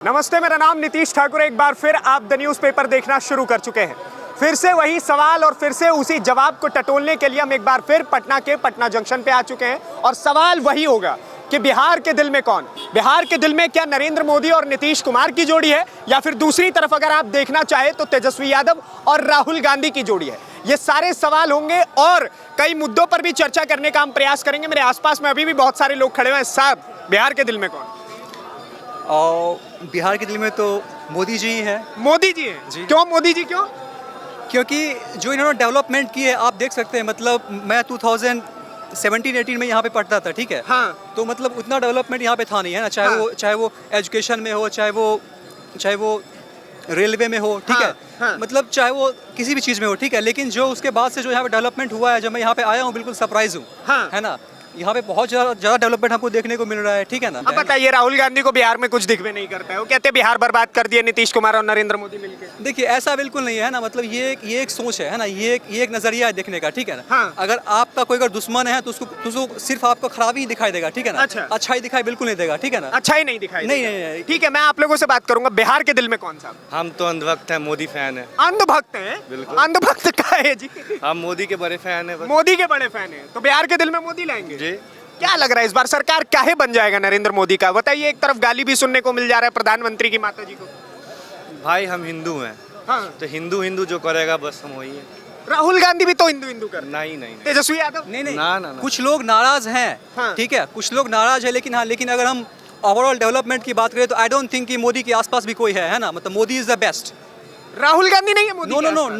नमस्ते, मेरा नाम नीतीश ठाकुर। एक बार फिर आप द न्यूज़ पेपर देखना शुरू कर चुके हैं। फिर से वही सवाल और फिर से उसी जवाब को टटोलने के लिए हम एक बार फिर पटना के पटना जंक्शन पे आ चुके हैं। और सवाल वही होगा कि बिहार के दिल में कौन? बिहार के दिल में क्या नरेंद्र मोदी और नीतीश कुमार की जोड़ी है, या फिर दूसरी तरफ अगर आप देखना चाहें तो तेजस्वी यादव और राहुल गांधी की जोड़ी है? ये सारे सवाल होंगे और कई मुद्दों पर भी चर्चा करने का हम प्रयास करेंगे। मेरे आसपास में अभी भी बहुत सारे लोग खड़े हुए हैं। साहब, बिहार के दिल में कौन? और बिहार के दिल में तो मोदी जी ही हैं। मोदी जी हैं जी। क्यों मोदी जी, क्यों? क्योंकि जो इन्होंने डेवलपमेंट की है आप देख सकते हैं। मतलब मैं 2017-18 में यहाँ पे पढ़ता था, ठीक है। हाँ। तो मतलब उतना डेवलपमेंट यहाँ पे था नहीं, है ना। चाहे वो एजुकेशन में हो, चाहे वो रेलवे में हो, ठीक है। हाँ। मतलब चाहे वो किसी भी चीज़ में हो, ठीक है। लेकिन जो उसके बाद से जो यहाँ पे डेवलपमेंट हुआ है, जब मैं यहाँ पे आया हूँ बिल्कुल सरप्राइज हूँ, हाँ। है ना। यहाँ पे बहुत ज़्यादा डेवलपमेंट हमको देखने को मिल रहा है, ठीक है ना। अब बताइए, राहुल गांधी को बिहार में कुछ दिख भी नहीं करता है। वो कहते हैं बिहार बर्बाद कर दिए नीतीश कुमार और नरेंद्र मोदी मिलकर। देखिए, ऐसा बिल्कुल नहीं है ना। मतलब ये एक सोच है ना। ये एक नजरिया है देखने का, ठीक है ना। हाँ। अगर आपका कोई अगर दुश्मन है तो उसको सिर्फ आपको खराबी ही दिखाई देगा, ठीक है ना। अच्छा। अच्छाई दिखाई बिल्कुल नहीं देगा, ठीक है ना। अच्छा ही नहीं दिखाई नहीं, देगा। नहीं। ठीक है, मैं आप लोगों से बात करूंगा। बिहार के दिल में कौन सा? हम तो अंधभक्त हैं, मोदी फैन है। अंधभक्त हैं? बिल्कुल। अंधभक्त का है जी? हम मोदी के बड़े फैन है बस। मोदी के बड़े फैन हैं, तो बिहार के दिल में मोदी लाएंगे जी। क्या लग रहा है इस बार सरकार काहे बन जाएगा नरेंद्र मोदी का? बताइए। एक तरफ गाली भी सुनने को मिल जा रहा है प्रधानमंत्री की माता जी को। भाई हम हिंदू हैं, हाँ। तो हिंदू जो करेगा बस हम वही है। राहुल गांधी भी तो हिंदू कर। नहीं। तेजस्वी यादव? नहीं। ना। कुछ लोग नाराज हैं, हाँ। ठीक है। कुछ लोग नाराज है, लेकिन अगर हम ओवरऑल डेवलपमेंट की बात करें तो आई डोंट थिंक कि मोदी के आसपास भी कोई है ना। मतलब Modi is the best. Rahul Gandhi नहीं है मोदी के आसपास?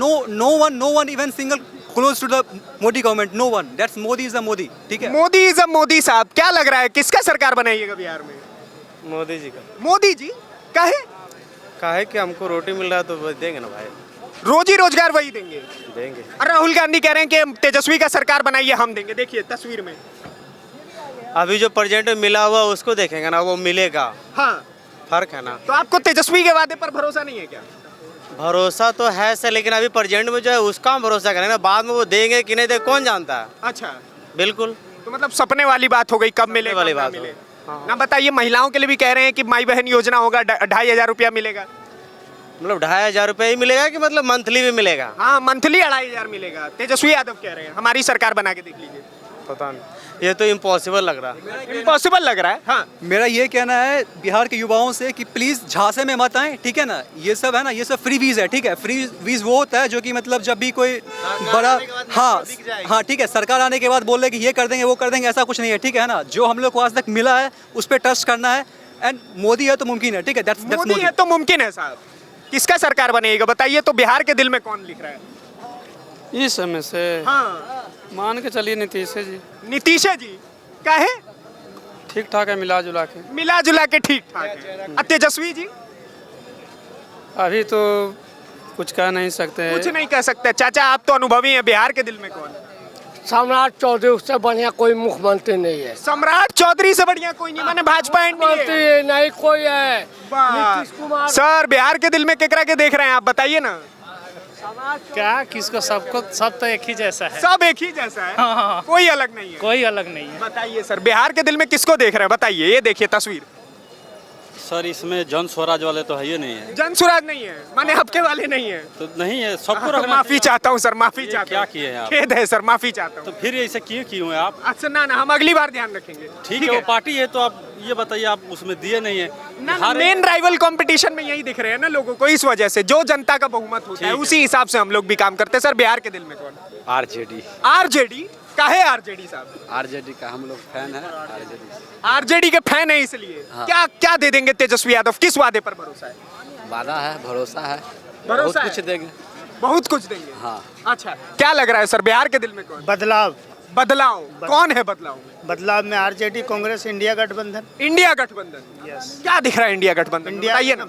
No one even single close to the Modi government, no one. That's Modi is the Modi, ठीक है। Modi is a Modi. साहब, क्या लग रहा है किसका सरकार बनाइएगा बिहार में? मोदी जी का। मोदी जी काहे? कि हमको रोटी मिल रहा है तो बस देंगे ना भाई। रोजी रोजगार वही देंगे। देंगे। और राहुल गांधी कह रहे हैं कि तेजस्वी का सरकार बनाइए, हम देंगे। देखिए तस्वीर में। अभी जो प्रेजेंट में मिला हुआ उसको देखेंगे ना, वो मिलेगा। हाँ। फर्क है ना। तो आपको तेजस्वी के वादे पर भरोसा नहीं है क्या? भरोसा तो है सर, लेकिन अभी प्रेजेंट में जो है उसका हम भरोसा करें ना। बाद में वो देंगे कि नहीं देंगे कौन जानता है। अच्छा। बिल्कुल। तो मतलब सपने वाली बात हो गई, कब मिलेगा वाली कब ना बात मिले। हाँ। ना बताइए, महिलाओं के लिए भी कह रहे हैं कि माई बहन योजना होगा, 2,500 रुपया मिलेगा। मतलब 2,500 रुपये ही मिलेगा कि मतलब मंथली भी मिलेगा? हाँ, मंथली 2,500 मिलेगा। तेजस्वी यादव कह रहे हैं हमारी सरकार बना के देख लीजिए। पता नहीं, ये तो इम्पॉसिबल लग रहा है। इम्पॉसिबल लग रहा है। हाँ। मेरा ये कहना है बिहार के युवाओं से कि प्लीज झांसे में मत आए, ठीक है ना। ये सब है ना, ये सब फ्री वीज है, ठीक है। फ्री वीज वो होता है जो कि मतलब जब भी कोई बड़ा, हाँ ठीक है, सरकार आने के बाद बोल रहे कि ये कर देंगे वो कर देंगे, ऐसा कुछ नहीं है, ठीक है ना। जो हम लोग को आज तक मिला है उस पर ट्रस्ट करना है। एंड मोदी है तो मुमकिन है, ठीक है। मोदी है तो मुमकिन है। साहब, किसका सरकार बनेगा बताइए? तो बिहार के दिल में कौन लिख रहा है इस समय से? हाँ, मान के चलिए नीतीश जी। नीतीश जी काहे? ठीक ठाक है, मिला जुला के। मिला जुला के ठीक ठाक है। और तेजस्वी जी? अभी तो कुछ कह नहीं सकते। कुछ नहीं कह सकते। चाचा, आप तो अनुभवी हैं, बिहार के दिल में कौन? सम्राट चौधरी, उससे बढ़िया कोई मुख्यमंत्री नहीं है। सम्राट चौधरी से बढ़िया कोई नहीं, माने भाजपा मुख्यमंत्री नहीं कोई है। नीतीश कुमार। सर, बिहार के दिल में केकरा के देख रहे हैं आप, बताइए ना। क्या किसको? सबको, सब तो एक ही जैसा है। सब एक ही जैसा है। हाँ। कोई अलग नहीं है। कोई अलग नहीं है। बताइए सर, बिहार के दिल में किसको देख रहे हैं बताइए? ये देखिए तस्वीर। सर, इसमें जन स्वराज वाले तो है ही नहीं है। जन स्वराज नहीं है, माने आपके वाले नहीं है। तो नहीं है, सबको रखना। माफी चाहता हूँ सर, माफी ये चाहता क्या हूँ। किए हैं आप? खेद है सर, माफी चाहता तो हूँ। फिर ऐसे क्यों हुए आप? अच्छा, ना हम अगली बार ध्यान रखेंगे। ठीक है, वो पार्टी है तो आप ये बताइए, आप उसमें दिए नहीं है। ना, मेन राइवल कंपटीशन में यही दिख रहे हैं ना लोगों को, इस वजह से जो जनता का बहुमत होता है उसी हिसाब से हम लोग भी काम करते हैं। सर, बिहार के दिल में कौन? आरजेडी। आरजेडी काहे? आरजेडी साहब, आरजेडी का हम लोग फैन है। आरजेडी के फैन है इसलिए। क्या क्या दे देंगे तेजस्वी यादव? किस वादे पर भरोसा है? वादा है, भरोसा है, भरोसा कुछ देंगे। बहुत कुछ देंगे। हाँ। अच्छा, क्या लग रहा है सर बिहार के दिल में कौन? बदलाव। बदलाव कौन है? बदलाव में आरजेडी, कांग्रेस, इंडिया गठबंधन। इंडिया गठबंधन। यस। क्या दिख रहा है इंडिया गठबंधन? बताइए ना।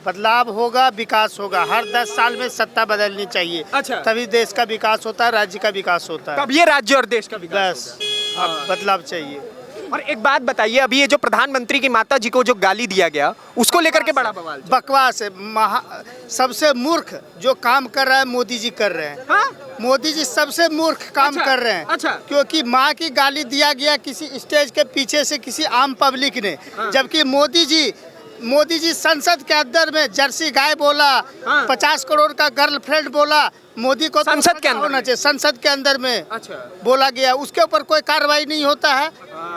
बदलाव होगा, विकास होगा। हर 10 साल में सत्ता बदलनी चाहिए। अच्छा। तभी देश का विकास होता है, राज्य का विकास होता है। तब ये राज्य और देश का विकास बस अब बदलाव चाहिए। और एक बात बताइए, अभी ये जो प्रधानमंत्री की माता जी को जो गाली दिया गया, उसको लेकर के बड़ा बवाल। बकवास है। सबसे मूर्ख जो काम कर रहा है मोदी जी कर रहे हैं। हाँ? मोदी जी सबसे मूर्ख काम अच्छा, कर रहे हैं। अच्छा। क्योंकि माँ की गाली दिया गया किसी स्टेज के पीछे से किसी आम पब्लिक ने, जबकि मोदी जी मोदी जी संसद के अंदर में जर्सी गाय बोला, 50 करोड़ का गर्लफ्रेंड बोला, मोदी को तो संसद के अंदर होना चाहिए। संसद के अंदर में अच्छा बोला गया, उसके ऊपर कोई कार्रवाई नहीं होता है।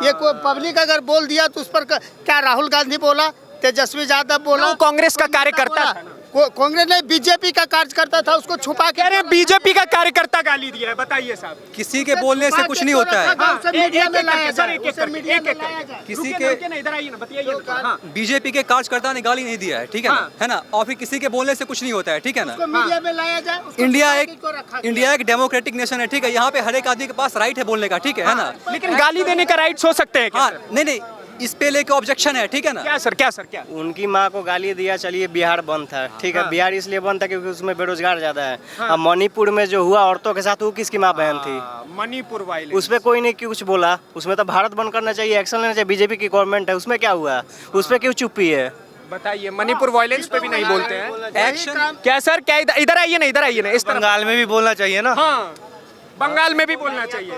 ये कोई पब्लिक अगर बोल दिया तो उस पर क्या राहुल गांधी बोला, तेजस्वी यादव बोला, वो कांग्रेस का कार्यकर्ता था ना? कांग्रेस ने बीजेपी का कार्यकर्ता था, उसको छुपा के कह रहे बीजेपी का कार्यकर्ता गाली दिया है, बताइए साहब। किसी के बोलने से कुछ नहीं होता है। मीडिया में लाया सर, जाए, एक-एक उसे करके, मीडिया में एक-एक लाया करके। जाए। किसी रुकिए के ना, रुकिए ना, इधर आइए ना, बताइए ना। हाँ, बीजेपी के कार्यकर्ता ने गाली नहीं दिया है, ठीक है ना, है ना, और फिर किसी के बोलने से कुछ नहीं होता है, ठीक है ना। उसको मीडिया में लाया जाए, उसको इंडिया छुपा एक के को रखा गया। इंडिया एक डेमोक्रेटिक नेशन है, ठीक है, यहाँ पे हर एक आदमी के पास राइट है बोलने का, ठीक है ना। लेकिन गाली देने का राइट्स हो सकते हैं क्या हाँ, सर? नहीं, इस पे लेके ऑब्जेक्शन है, ठीक है ना। क्या सर, क्या सर, क्या? उनकी माँ को गाली दिया, चलिए बिहार बंद था, ठीक है, बिहार इसलिए बंद था क्योंकि उसमें बेरोजगार ज्यादा है। अब मणिपुर में जो हुआ औरतों के साथ, वो किसकी माँ बहन थी? मणिपुर वायलेंस। उस पर कोई नहीं कुछ बोला, उसमें तो भारत बंद करना चाहिए, एक्शन लेना चाहिए। बीजेपी की गवर्नमेंट है, उसमें क्या हुआ? उस पर क्यों चुप्पी है? बताइए, मणिपुर वायलेंस पे भी नहीं बोलते हैं। एक्शन क्या सर, क्या? इधर आइए ना, इधर आइए ना, इस तरफ। बंगाल में भी बोलना चाहिए ना। हाँ, बंगाल में भी बोलना चाहिए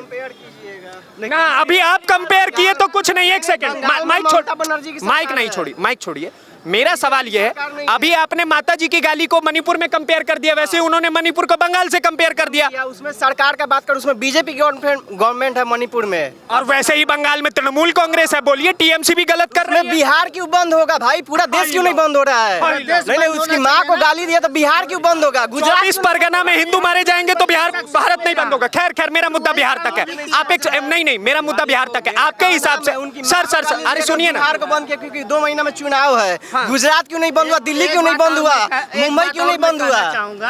ना। अभी आप कंपेयर किए तो कुछ नहीं। एक सेकंड, माइक छोड़, माइक नहीं छोड़ी, माइक छोड़िए। मेरा सवाल ये है, अभी आपने माता जी की गाली को मणिपुर में कंपेयर कर दिया, वैसे उन्होंने मणिपुर को बंगाल से कंपेयर कर दिया। उसमें सरकार का बात कर, उसमें बीजेपी की गवर्नमेंट है मणिपुर में, और वैसे ही बंगाल में तृणमूल कांग्रेस है। बोलिए, टीएमसी भी गलत कर रही है। बिहार क्यों बंद होगा भाई? पूरा देश क्यों नहीं बंद हो रहा है? नहीं, उसकी माँ को गाली दिया तो बिहार क्यों बंद होगा? गुजरात 24 परगना में हिंदू मारे जाएंगे तो बिहार, भारत नहीं बंद होगा। खैर, मेरा मुद्दा बिहार तक है। आप एक नहीं, मेरा मुद्दा बिहार तक है। आपके हिसाब से सर, अरे सुनिए ना। बिहार को बंद किया क्योंकि 2 महीना में चुनाव है। गुजरात क्यों नहीं बंद हुआ? दिल्ली क्यों नहीं बंद हुआ? मुंबई क्यों नहीं बंद हुआ?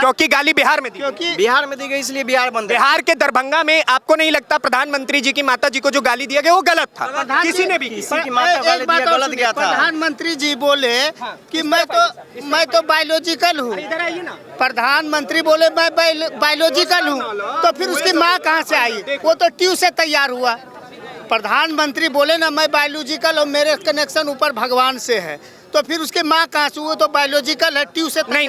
क्योंकि गाली बिहार में दी। क्योंकि बिहार में दी गई, इसलिए बिहार बंद है। बिहार के दरभंगा में आपको नहीं लगता प्रधानमंत्री जी की माता जी को जो गाली दिया गया वो गलत था? किसी ने भी की। किसी की माता गाली दिया, गलत गया था। प्रधानमंत्री जी बोले कि मैं तो बायोलॉजिकल हूँ। इधर आइए ना। प्रधानमंत्री बोले मैं बायोलॉजिकल हूँ, तो फिर उसकी माँ कहाँ से आई? वो तो ट्यूब से तैयार हुआ। प्रधानमंत्री बोले ना मैं बायोलॉजिकल और मेरे कनेक्शन ऊपर भगवान से है, तो फिर उसके माँ कहाँ से? वो तो बायोलॉजिकल है, ट्यूब से। नहीं,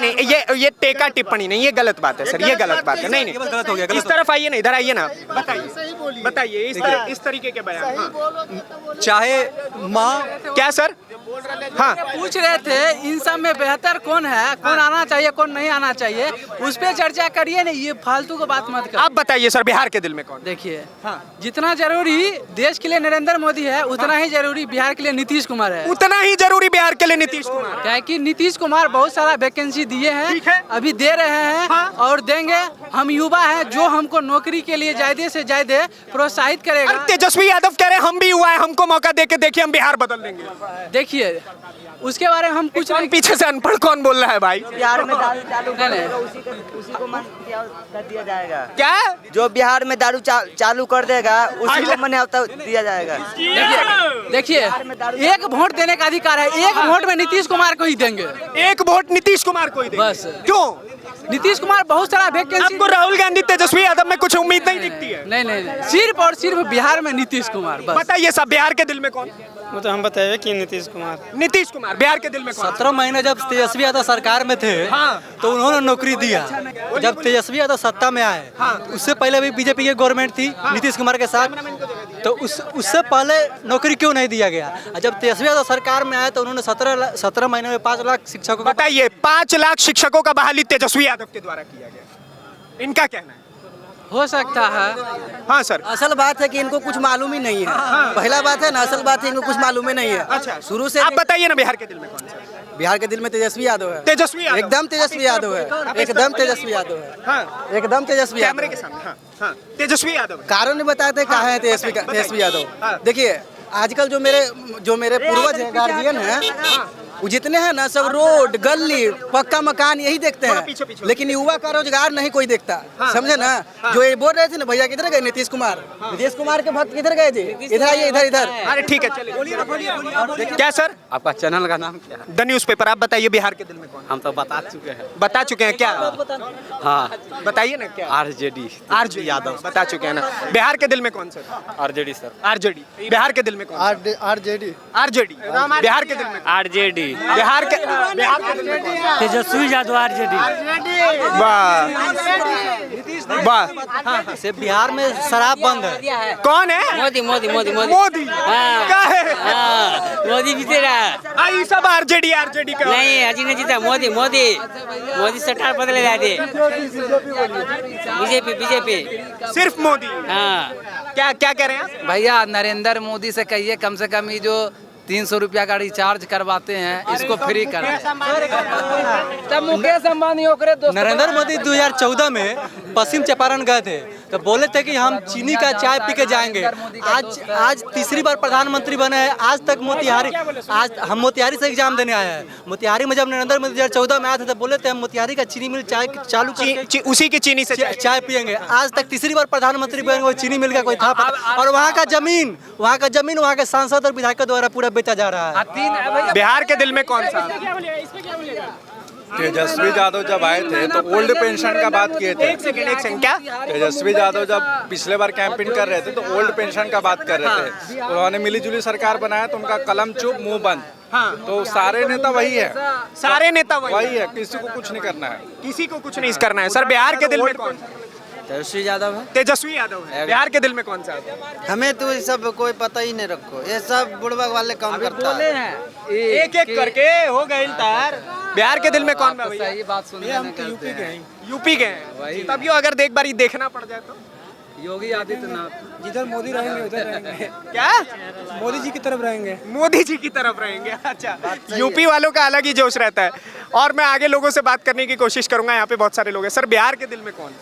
ये टेका टिप्पणी नहीं, ये गलत बात है सर, ये गलत बात है। नहीं, गलत हो गया, गलत इस तरफ आइए ना, इधर आइए ना, सही बोलिए। बताइए इस तरीके के बयान। हाँ। चाहे माँ, क्या सर? हाँ, पूछ रहे थे इन सब में बेहतर कौन है, कौन आना चाहिए, कौन नहीं आना चाहिए, उस पर चर्चा करिए ना, ये फालतू को बात मत कर। आप बताइए सर, बिहार के दिल में कौन? देखिए, जितना जरूरी देश के लिए नरेंद्र मोदी है, उतना ही जरूरी बिहार के लिए नीतीश कुमार है। उतना ही जरूरी बिहार के लिए नीतीश कुमार। क्या है कि नीतीश कुमार बहुत सारा वैकेंसी दिए ठीक है। हैं, अभी दे रहे हैं और देंगे। हम युवा हैं, जो हमको नौकरी के लिए ज्यादा से ज्यादा प्रोत्साहित करेगा। तेजस्वी यादव कह रहे हैं हम भी हुआ है, हमको मौका देके देखिए, हम बिहार बदल देंगे। देखिए, उसके बारे में हम कुछ कौन पीछे से अनपढ़ कौन बोल रहा है भाई? बिहार में दारू चालू नहीं, नहीं। उसी को मन कर दिया जाएगा। क्या? जो बिहार में दारू चालू कर देगा, उसी को मन दिया जाएगा। देखिए, एक वोट देने का अधिकार है, एक वोट में नीतीश कुमार को ही देंगे। एक वोट नीतीश कुमार को ही देंगे। बस। क्यों? नीतीश कुमार बहुत सारा वैकेंसी। आपको राहुल गांधी, तेजस्वी यादव में कुछ उम्मीद नहीं दिखती है? नहीं, सिर्फ और सिर्फ बिहार में नीतीश कुमार, बस। बताइए सब, बिहार के दिल में कौन? वो तो हम बताए कि नीतीश कुमार। नीतीश कुमार। बिहार के दिल में कौन? 17 महीने जब तेजस्वी यादव सरकार में थे, तो उन्होंने नौकरी दिया। जब तेजस्वी यादव सत्ता में आए, उससे पहले भी बीजेपी की गवर्नमेंट थी नीतीश कुमार के साथ, तो उससे पहले नौकरी क्यों नहीं दिया गया? जब तेजस्वी यादव सरकार में आए तो उन्होंने 17 महीने में 5 लाख शिक्षकों को। बताइए, 5 लाख शिक्षकों का बहाली तेजस्वी यादव के द्वारा किया गया, इनका कहना है। हो सकता है। हाँ सर। असल बात है कि इनको कुछ मालूम ही नहीं है। पहला बात है ना, असल बात है इनको कुछ मालूम ही नहीं है। अच्छा, शुरू से आप बताइए ना, बिहार के दिल में कौन सा? बिहार के दिल में तेजस्वी यादव है। तेजस्वी यादव। एकदम तेजस्वी यादव है, एकदम तेजस्वी यादव है। हाँ, एकदम तेजस्वी कैमरे यादव के सामने। हाँ, हाँ, तेजस्वी यादव है। कारण नहीं बताते कहाँ है तेजस्वी यादव। देखिए, आजकल जो मेरे पूर्वज हैं, गार्जियन हैं, वो जितने हैं ना, सब रोड, गली, पक्का मकान यही देखते हैं, लेकिन युवा का रोजगार नहीं कोई देखता। समझे ना? जो ये बोल रहे थे ना, भैया किधर गए नीतीश कुमार? नीतीश कुमार के भक्त किधर गए थे? इधर आइए, इधर। अरे ठीक है, चलिए। क्या सर? आपका चैनल का नाम क्या है? The news paper. आप बताइए, बिहार के दिल में कौन? हम तो बता चुके हैं। बता चुके हैं क्या? हाँ, बताइए ना क्या? आरजेडी आरजेडी यादव बता चुके हैं ना। बिहार के दिल में कौन sir? RJD sir. RJD. Bihar के दिल में कौन? आरजेडी। आरजेडी। बिहार के दिल में? आरजेडी। बिहार के दिल में? तेजस्वी यादव आरजेडी। वाह, वाह, से बिहार में शराब बंद है। कौन है? मोदी मोदी मोदी मोदी मोदी हाँ। का है? मोदी जीते रहा ये सब आरजेडी का नहीं, अजी नहीं जीता। मोदी मोदी मोदी सरकार बदले जाते। बीजेपी बीजेपी सिर्फ मोदी। हाँ। क्या क्या कह रहे हैं आप? भैया नरेंद्र मोदी से कहिए कम से कम ये जो 300 रुपया का रिचार्ज करवाते हैं इसको फ्री कर तब मुकेश अंबानी ओकरे दोस्त नरेंद्र मोदी 2014 में पश्चिम चंपारण गए थे तो बोले थे कि हम चीनी का चाय पी के जाएंगे। आज तीसरी बार प्रधानमंत्री बने हैं। आज तक आज हम मोतिहारी से एग्जाम देने आए हैं। मोतिहारी में जब नरेंद्र मोदी 2014 में आए थे तो बोले थे हम मोतिहारी का चीनी मिल चाय चालू करके उसी की चीनी से चाय पियेंगे। आज तक तीसरी बार प्रधानमंत्री बनेंगे, वो चीनी मिल का कोई था पता। और वहाँ का जमीन वहाँ के सांसद और विधायकों द्वारा पूरा बेचा जा रहा है। बिहार के दिल में कौन सा? तेजस्वी यादव जब आए थे तो ओल्ड पेंशन का बात किए थे। एक सेकंड क्या? तेजस्वी यादव जब पिछले बार कैंपेन कर रहे थे तो ओल्ड पेंशन का बात कर रहे थे। उन्होंने मिलीजुली सरकार बनाया तो उनका कलम चुप मुंह बंद। हाँ। तो सारे नेता वही है, सारे नेता वही है, किसी को कुछ नहीं करना है। किसी को कुछ नहीं करना है। सर बिहार के दिल में कौन? तेजस्वी यादव है। तेजस्वी यादव है। बिहार के दिल में कौन सा? हमें तो ये सब कोई पता ही नहीं रखो, ये सब बुड़बक वाले काम करता है। एक एक करके हो गए तार। बिहार के दिल में कौन है भैया? सही बात सुनिए। हम तो यूपी के हैं। यूपी के हैं। तब यो अगर एक बार ही देखना पड़ जाए तो योगी आदित्यनाथ जिधर मोदी रहेंगे उधर रहेंगे। क्या? मोदी जी की तरफ रहेंगे। मोदी जी की तरफ रहेंगे। अच्छा, यूपी वालों का अलग ही जोश रहता है। और मैं आगे लोगों से बात करने की कोशिश करूंगा। यहाँ पे बहुत सारे लोग हैं। सर बिहार के दिल में कौन?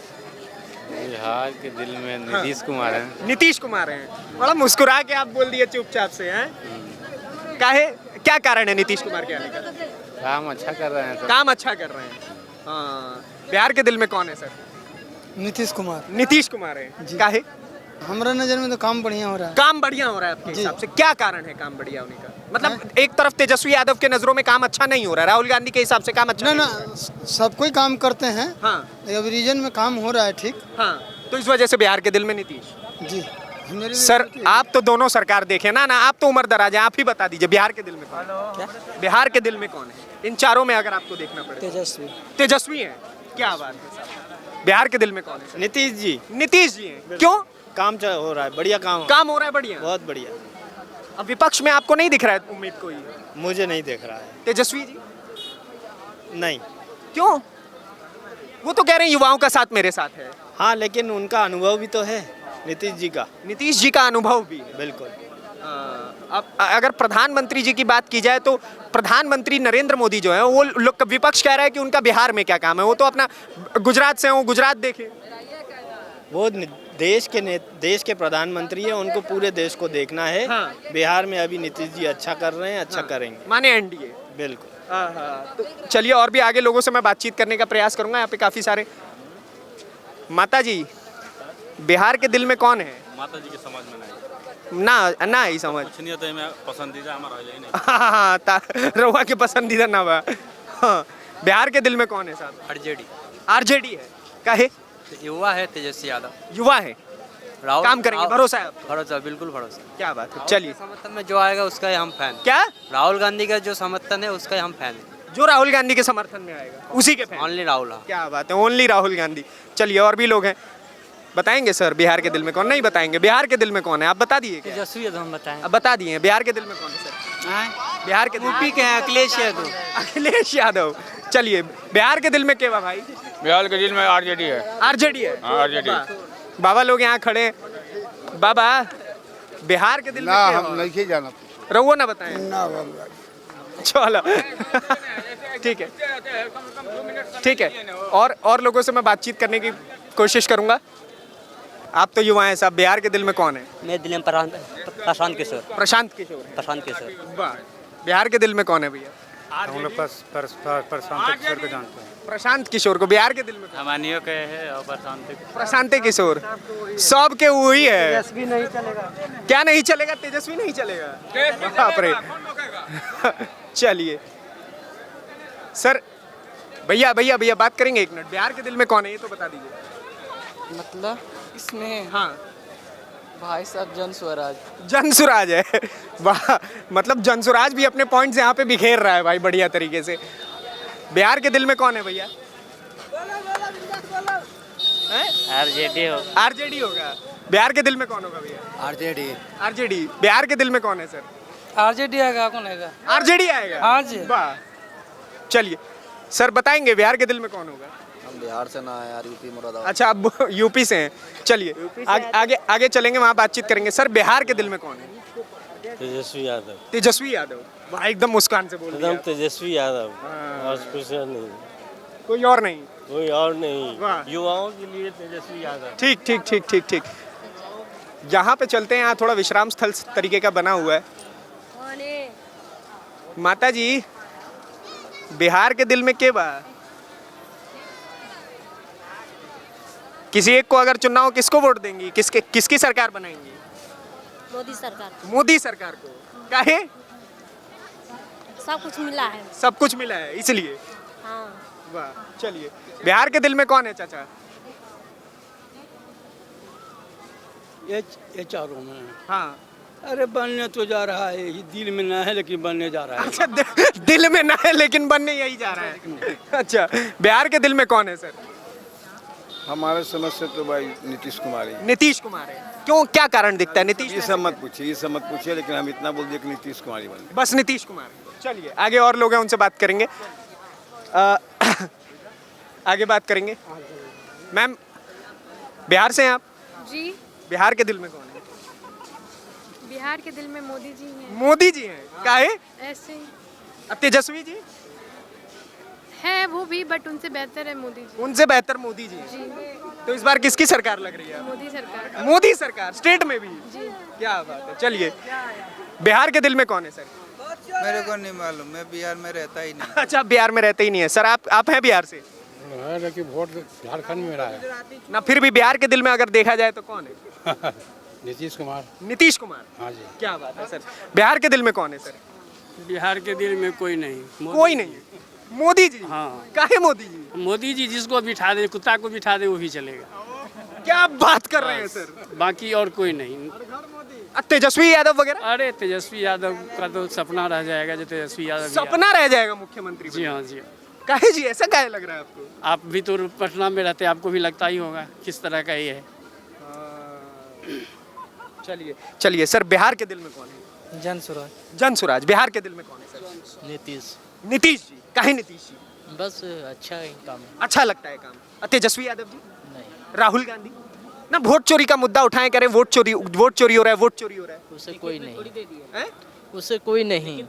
बिहार के दिल में नीतीश कुमार है। नीतीश कुमार हैं। बड़ा मुस्कुरा के आप बोल दिए चुपचाप से हैं। काहे? क्या कारण है नीतीश कुमार के आने का? काम अच्छा कर रहे हैं सर। काम अच्छा कर रहे हैं। हाँ। बिहार के दिल में कौन है सर? नीतीश कुमार। नीतीश कुमार है। काहे? हमारा नजर में तो काम बढ़िया हो रहा है। काम बढ़िया हो रहा है आपके हिसाब से? क्या कारण है काम बढ़िया होने का? मतलब एक तरफ तेजस्वी यादव के नजरों में काम अच्छा नहीं हो रहा है, राहुल गांधी के हिसाब से काम अच्छा ना सब कोई काम करते हैं। हाँ। अब रीजन में काम हो रहा है ठीक। हाँ, तो इस वजह से बिहार के दिल में नीतीश जी। सर आप तो दोनों सरकार देखे ना आप तो उम्र दराज है, आप ही बता दीजिए बिहार के दिल में कौन है? बिहार के दिल में कौन है इन चारों में अगर आपको देखना पड़े? तेजस्वी है। क्या बात है साहब, बिहार के दिल में कौन है? नीतीश जी। नीतीश जी हैं। क्यों? काम हो रहा है, बढ़िया काम हो रहा है, बढ़िया, बहुत बढ़िया। अब विपक्ष में आपको नहीं दिख रहा है उम्मीद कोई? मुझे नहीं देख रहा है। तेजस्वी जी नहीं। क्यों? वो तो कह रहे हैं युवाओं का साथ मेरे साथ है। हाँ, लेकिन उनका अनुभव भी तो है नीतीश जी का। नीतीश जी का अनुभव भी है। बिल्कुल। अब अगर प्रधानमंत्री जी की बात की जाए तो प्रधानमंत्री नरेंद्र मोदी जो है वो लोग विपक्ष कह रहा है कि उनका बिहार में क्या काम है, वो तो अपना गुजरात से हो, गुजरात देखे। वो देश के प्रधानमंत्री है, उनको पूरे देश को देखना है। हाँ। बिहार में अभी नीतीश जी अच्छा कर रहे हैं, अच्छा करेंगे। माने एनडीए। बिल्कुल। तो चलिए और भी आगे लोगों से मैं बातचीत करने का प्रयास करूंगा। यहाँ पे काफी सारे। माता जी बिहार के दिल में कौन है? माता जी के समझ में नहीं ना ही समझ कुछ नहीं होता है। मैं पसंदीदा हमारा है ही नहीं। हाँ, रउआ के पसंदीदा ना बा। हाँ, बिहार के दिल में कौन है साहब? आरजेडी। आरजेडी है। काहे? युवा है तेजस्वी यादव। युवा है, काम करेंगे, भरोसा है आपको? भरोसा, बिल्कुल भरोसा। क्या बात है। चलिए, समर्थन में जो आएगा उसका ही हम फैन। क्या? राहुल गांधी का जो समर्थन है उसका ही हम फैन है। जो राहुल गांधी के समर्थन में आएगा उसी के फैन? ओनली राहुल। क्या बात है, ओनली राहुल गांधी। चलिए और भी लोग हैं, बताएंगे सर बिहार के दिल में कौन? नहीं बताएंगे। बिहार के दिल में कौन है आप बता दिए? तेजस्वी यादव हम बताएं। अब बता दिए। बिहार के दिल में कौन है सर? बिहार के यूपी के हैं अखिलेश यादव। अखिलेश यादव। चलिए बिहार के दिल में क्या भाई? बिहार के दिल में आरजेडी है। आरजेडी है। आरजेडी। बाबा लोग यहाँ खड़े हैं। बाबा बिहार के दिल में क्या? हम नहीं जाना। रहुआ ना बताएं। चलो ठीक है, ठीक है। और लोगों से मैं बातचीत करने की कोशिश करूंगा। आप तो युवा हैं साहब, बिहार के दिल में कौन है? मेरे दिल में प्रशांत किशोर। प्रशांत किशोर। प्रशांत किशोर। वाह, बिहार के दिल में कौन है भैया? हम लोग प्रशांत किशोर को जानते हैं। प्रशांत किशोर को बिहार के दिल में? हमानियों के है और प्रशांत किशोर सब के वही है। तेजस्वी नहीं चलेगा। क्या नहीं चलेगा? तेजस्वी नहीं चलेगा? बाप रे। चलिए सर, भैया बात करेंगे एक मिनट। बिहार के दिल में कौन है ये तो बता दीजिए। मतलब इसमें हाँ भाई साहब जनसुराज है। वाह, मतलब जनसुराज भी अपने पॉइंट्स यहाँ पे बिखेर रहा है भाई बढ़िया तरीके से। बिहार के दिल में कौन है भैया? आरजेडी हो। आरजेडी होगा। बिहार के दिल में कौन होगा भैया? आरजेडी। आरजेडी। बिहार के दिल में कौन है सर? आरजेडी आएगा, कौन आएगा? आरजेडी आएगा। हाँ जी। वाह, चलिए सर बताएंगे बिहार के दिल में कौन होगा? हम बिहार से ना है यार, यूपी मुरादाबाद। अच्छा, अब यूपी से हैं। चलिए आगे आगे चलेंगे, वहाँ बातचीत करेंगे। सर बिहार के दिल में कौन है? तेजस्वी यादव। तेजस्वी यादव। वाह, एकदम मुस्कान से बोल दिया। तेजस्वी यादव और कुछ नहीं, कोई और नहीं? कोई और नहीं, वाह। युवाओं के लिए तेजस्वी यादव। ठीक ठीक ठीक ठीक ठीक। यहाँ पे चलते हैं, यहाँ थोड़ा विश्राम स्थल तरीके का बना हुआ है। माता जी, बिहार के दिल में के बा? किसी एक को अगर चुनना हो, किसको वोट देंगी? किसकी सरकार बनाएंगी? मोदी सरकार। मोदी सरकार को। काहे? सब कुछ मिला है। सब कुछ मिला है इसलिए। हाँ। वाह, चलिए बिहार के दिल में कौन है चाचा? ये चारों में। हाँ। अरे बनने तो जा रहा है, ये दिल में ना है लेकिन बनने जा रहा है। अच्छा, दिल में ना है लेकिन बनने यही जा रहा है। अच्छा, बिहार के दिल में कौन है सर? हमारे समझ से तो भाई नीतीश कुमार ही। नीतीश कुमार है। क्यों, क्या कारण दिखता है नीतीश? ये सब मत पूछिए, लेकिन हम इतना बोल दिए कि नीतीश कुमार ही बने। बस नीतीश कुमार। चलिए आगे और लोग हैं, उनसे बात करेंगे। आगे बात करेंगे। मैम, बिहार से हैं आप? जी। बिहार के दिल में कौन है? बिहार के दिल में मोदी जी हैं। मोदी जी हैं। काहे? ऐसे ही अब तेजस्वी जी है वो भी, बट उनसे बेहतर है मोदी जी। उनसे बेहतर मोदी जी हैं। जी। तो इस बार किसकी सरकार लग रही है? मोदी सरकार। मोदी सरकार, स्टेट में भी। जी। क्या बात है। चलिए बिहार के दिल में कौन है सर? मेरे को नहीं मालूम, मैं बिहार में रहता ही नहीं। अच्छा, बिहार में रहते ही नहीं है सर। आप हैं बिहार से? लेकिन वोट झारखंड में रहा है। ना, फिर भी बिहार के दिल में अगर देखा जाए तो कौन है? नीतीश कुमार। नीतीश कुमार। हाँ जी। क्या बात है सर। बिहार के दिल में कौन है सर? बिहार के दिल में कोई नहीं, कोई नहीं है। मोदी जी। हाँ। काहे मोदी जी? मोदी जी जिसको बिठा दे, कुत्ता को बिठा दे, वो भी चलेगा। क्या बात कर रहे हैं सर। बाकी और कोई नहीं। तेजस्वी यादव वगैरह? अरे तेजस्वी यादव का तो सपना रह जाएगा, जो तेजस्वी यादव सपना रह जाएगा मुख्यमंत्री? जी हाँ जी। काहे जी, ऐसा काहे लग रहा है आपको? आप भी तो पटना में रहते हैं, आपको भी लगता ही होगा किस तरह का ये है। चलिए चलिए सर, बिहार के दिल में कौन है? जनसुराज। जनसुराज। बिहार के दिल में कौन है सर? नीतीश। नीतीश जी। काहे नीतीश जी? बस अच्छा काम है। अच्छा लगता है काम। तेजस्वी यादव जी? नहीं, राहुल गांधी? ना, वोट चोरी का मुद्दा उठाएं, करें वोट चोरी हो रहा है, वोट चोरी हो रहा है। उसे कोई नहीं, हैं? उसे कोई नहीं।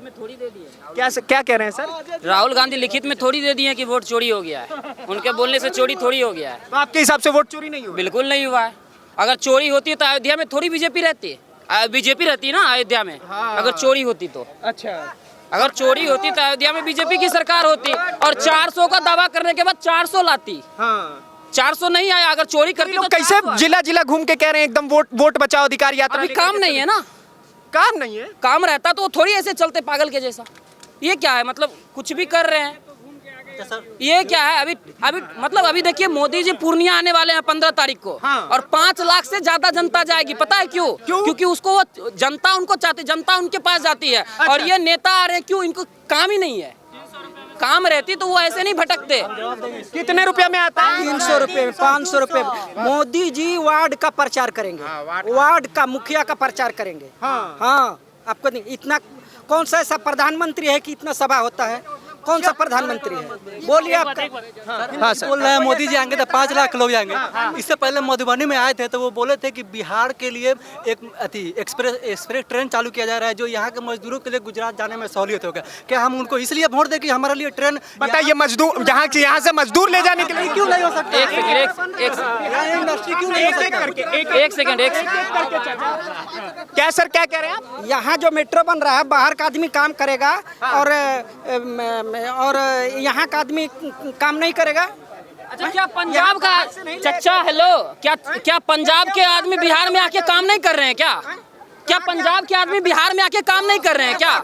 क्या कह रहे हैं सर? राहुल गांधी लिखित में थोड़ी दे दिए कि वोट चोरी हो गया है, उनके बोलने से चोरी थोड़ी हो गया है। तो आपके हिसाब से वोट चोरी नहीं हुआ? बिल्कुल नहीं हुआ है। अगर चोरी होती तो अयोध्या में थोड़ी बीजेपी रहती, बीजेपी रहती ना अयोध्या में। अगर चोरी होती तो, अच्छा, अगर चोरी होती तो अयोध्या में बीजेपी की सरकार होती और 400 का दावा करने के बाद 400 लाती। हाँ। 400 नहीं आया, अगर चोरी करती लोग तो कैसे जिला जिला घूम के कह रहे हैं एकदम वोट बचाओ अधिकार यात्रा? अभी काम नहीं है ना। काम नहीं है? काम रहता तो थोड़ी ऐसे चलते पागल के जैसा। ये क्या है, मतलब कुछ भी कर रहे हैं। ये क्या है, अभी मतलब अभी देखिए, मोदी जी पूर्णिया आने वाले हैं 15 तारीख को। हाँ। और 5 लाख से ज्यादा जनता जाएगी। पता है क्यों? क्योंकि उसको वो जनता उनको चाहती, जनता उनके पास जाती है। अच्छा। और ये नेता आ रहे हैं क्यों? इनको काम ही नहीं है। काम रहती तो वो ऐसे नहीं भटकते। कितने रुपया में आता है? 300 रुपए में, 500 रुपए में। मोदी जी वार्ड का प्रचार करेंगे, वार्ड का मुखिया का प्रचार करेंगे। हाँ, आपको नहीं इतना, कौन सा ऐसा प्रधानमंत्री है कि इतना सभा होता है? कौन सा प्रधानमंत्री है, बोलिए आप। हाँ सर। बोल रहे हैं मोदी जी आएंगे तो 5 लाख लोग आएंगे। इससे पहले मधुबनी में आए थे तो वो बोले थे कि बिहार के लिए एक एक्सप्रेस ट्रेन चालू किया जा रहा है, जो यहाँ के मजदूरों के लिए गुजरात जाने में सहूलियत होगा। क्या हम उनको इसलिए वोट दें कि हमारे लिए ट्रेन? बताइए, मजदूर यहाँ से मजदूर ले जाने के लिए क्यों नहीं हो सकता? इंडस्ट्री क्यों नहीं हो सकता? एक सेकंड। क्या सर, क्या कह रहे हैं आप? यहाँ जो मेट्रो बन रहा है, बाहर का आदमी काम करेगा और यहाँ का आदमी काम नहीं करेगा। अच्छा, क्या पंजाब का चचा, हेलो, क्या पंजाब के आदमी बिहार में आके काम नहीं कर रहे हैं क्या? क्या पंजाब के आदमी बिहार में आके काम नहीं कर रहे हैं क्या?